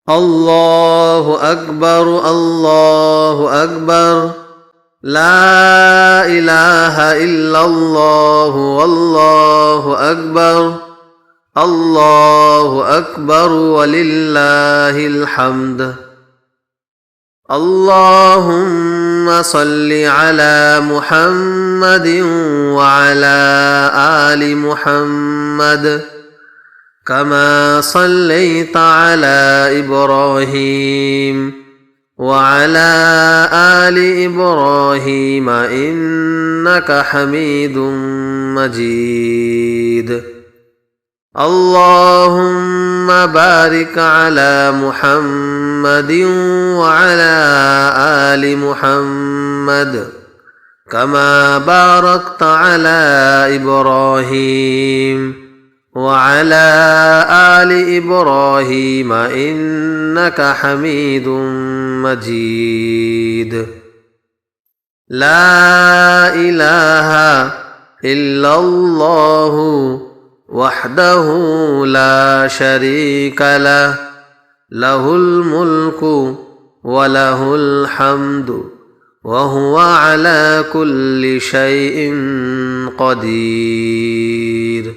الله أكبر الله أكبر لا إله إلا الله والله أكبر الله أكبر ولله الحمد اللهم صل على محمد وعلى آل محمد كما صليت على إبراهيم وعلى آل إبراهيم إنك حميد مجيد اللهم بارك على محمد وعلى آل محمد كما باركت على إبراهيم وعلى آل إبراهيم إنك حميد مجيد لا إله إلا الله وحده لا شريك له له الملك وله الحمد وهو على كل شيء قدير